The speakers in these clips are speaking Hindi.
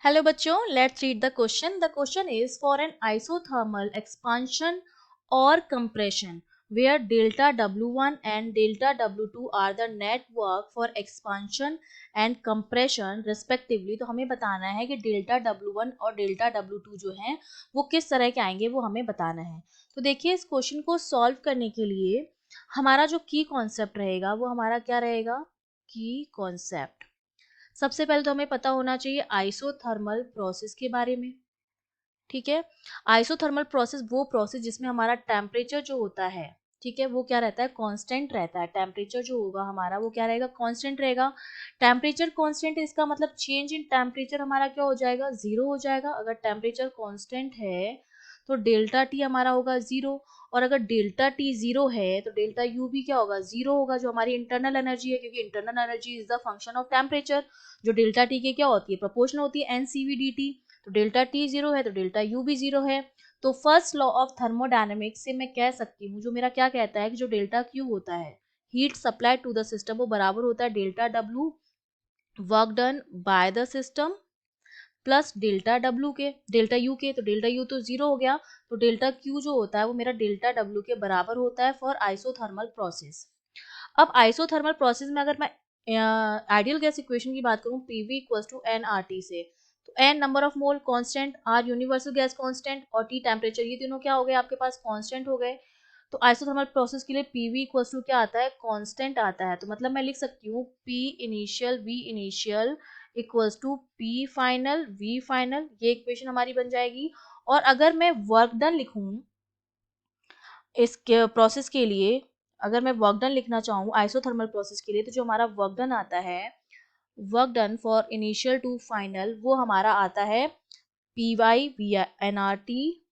Hello बच्चों, let's read the question. The question is for an isothermal expansion or compression where delta W1 and delta W2 are the net work for expansion and compression respectively. तो हमें बताना है कि delta W1 और delta W2 जो हैं वो किस तरह के आएंगे, वो हमें बताना है। तो देखिए, इस क्वेश्चन को सॉल्व करने के लिए हमारा जो की कॉन्सेप्ट रहेगा वो हमारा क्या रहेगा, की कॉन्सेप्ट। सबसे पहले तो हमें पता होना चाहिए आइसोथर्मल प्रोसेस के बारे में। ठीक है, आइसोथर्मल प्रोसेस वो प्रोसेस जिसमें हमारा टेम्परेचर जो होता है, ठीक है, वो क्या रहता है, कांस्टेंट रहता है। टेम्परेचर जो होगा हमारा वो क्या रहेगा, कांस्टेंट रहेगा। टेम्परेचर कांस्टेंट है, इसका मतलब चेंज इन टेम्परेचर हमारा क्या हो जाएगा, जीरो हो जाएगा। अगर टेम्परेचर कांस्टेंट है तो डेल्टा टी हमारा होगा जीरो, और अगर डेल्टा टी जीरो है तो डेल्टा यू भी क्या होगा, जीरो होगा, जो हमारी इंटरनल एनर्जी है, क्योंकि internal energy is the function of temperature, जो डेल्टा टी के क्या होती है, प्रोपोर्शनल होती है एनसीवी डी टी। तो डेल्टा टी जीरो है तो डेल्टा यू भी जीरो है। तो फर्स्ट लॉ ऑफ थर्मोडायनेमिक्स से मैं कह सकती हूँ, जो मेरा क्या कहता है कि जो डेल्टा क्यू होता है, heat supply to the system, वो बराबर होता है delta W work done by the system plus delta W K, delta U K. तो डेल्टा यू तो जीरो हो गया, तो डेल्टा क्यू जो होता है वो मेरा डेल्टा डब्ल्यू के बराबर होता है फॉर आइसोथर्मल प्रोसेस। अब आइसोथर्मल प्रोसेस में अगर मैं आइडियल गैस इक्वेशन की बात करूं, PV equals to N R T से, तो N number of mole constant, R universal gas constant और टी टेम्परेचर, ये तीनों क्या हो गए आपके पास, कांस्टेंट हो गए। तो आइसोथर्मल प्रोसेस के लिए पीवी इक्वल्स टू क्या आता है, कांस्टेंट आता है। तो मतलब मैं लिख सकती हूँ P initial V initial equals to P final V final, ये इक्वेशन हमारी बन जाएगी। और अगर मैं वर्क डन लिखूं इस प्रोसेस के लिए, अगर मैं वर्क डन लिखना चाहूँ आइसोथर्मल प्रोसेस के लिए, तो जो हमारा वर्क डन आता है, work done for initial to final, वो हमारा आता है P Y V N R T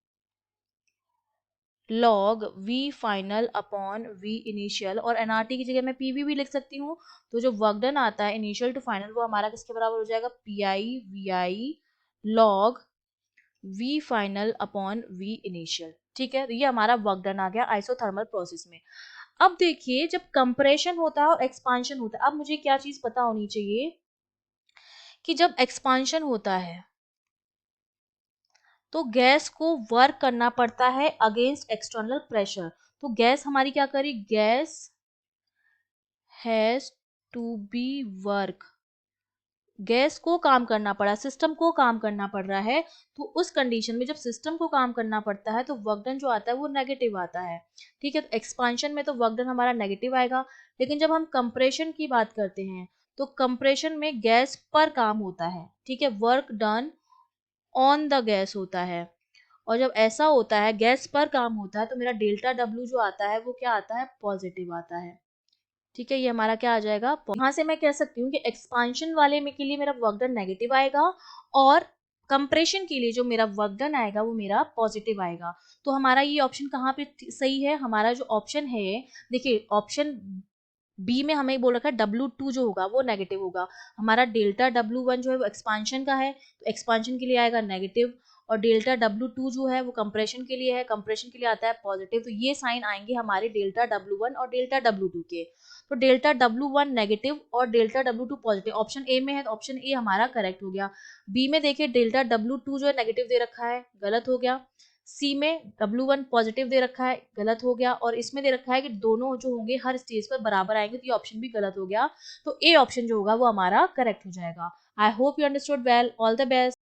log V final upon V initial, और एन आर टी की जगह मैं पी वी भी लिख सकती हूँ। तो जो वर्क डन आता है इनिशियल टू फाइनल, वो हमारा किसके बराबर हो जाएगा, P I V I log V final upon V initial. ठीक है, तो ये हमारा वर्क डन आ गया आइसोथर्मल प्रोसेस में। अब देखिए, जब कंप्रेशन होता है और एक्सपांशन होता है, अब मुझे क्या चीज पता होनी चाहिए कि जब एक्सपांशन होता है तो गैस को वर्क करना पड़ता है अगेंस्ट एक्सटर्नल प्रेशर। तो गैस हमारी क्या करी, gas has to be work, gas को काम करना पड़ा, सिस्टम को काम करना पड़ रहा है। तो उस कंडीशन में जब सिस्टम को काम करना पड़ता है तो वर्क डन जो आता है वो नेगेटिव आता है। ठीक है, तो एक्सपांशन में तो वर्क डन हमारा नेगेटिव आएगा। लेकिन जब हम कंप्रेशन की बात करते हैं तो कंप्रेशन में गैस पर काम होता है। ठीक है, work done on the gas होता है। और जब ऐसा होता है, गैस पर काम होता है, तो मेरा डेल्टा डब्ल्यू जो आता है वो क्या आता है, पॉजिटिव आता है। ठीक है, ये हमारा क्या आ जाएगा, यहाँ से मैं कह सकती हूँ कि एक्सपांशन वाले में के लिए मेरा वर्क डन नेगेटिव आएगा, और कंप्रेशन के लिए जो मेरा वर्क डन आएगा वो मेरा पॉजिटिव आएगा। तो हमारा ये ऑप्शन कहाँ पे सही है, हमारा जो ऑप्शन है, देखिए ऑप्शन बी में हमें बोल रखा है W2 जो होगा वो नेगेटिव होगा। हमारा डेल्टा W1 जो है वो एक्सपांशन का है, तो एक्सपांशन के लिए आएगा नेगेटिव, और डेल्टा W2 जो है वो कंप्रेशन के लिए है, कंप्रेशन के लिए आता है पॉजिटिव। तो ये साइन आएंगे हमारे डेल्टा W1 और डेल्टा W2 के। तो डेल्टा W1 नेगेटिव और delta W2 positive option A में है, तो ऑप्शन ए हमारा करेक्ट हो गया। बी में देखिए डेल्टा W2 जो है नेगेटिव दे रखा है, गलत हो गया। सी में W1 पॉजिटिव दे रखा है, गलत हो गया। और इसमें दे रखा है कि दोनों जो होंगे हर स्टेज पर बराबर आएंगे, तो ये ऑप्शन भी गलत हो गया। तो ए ऑप्शन जो होगा वो हमारा करेक्ट हो जाएगा। I hope you understood well, all the best.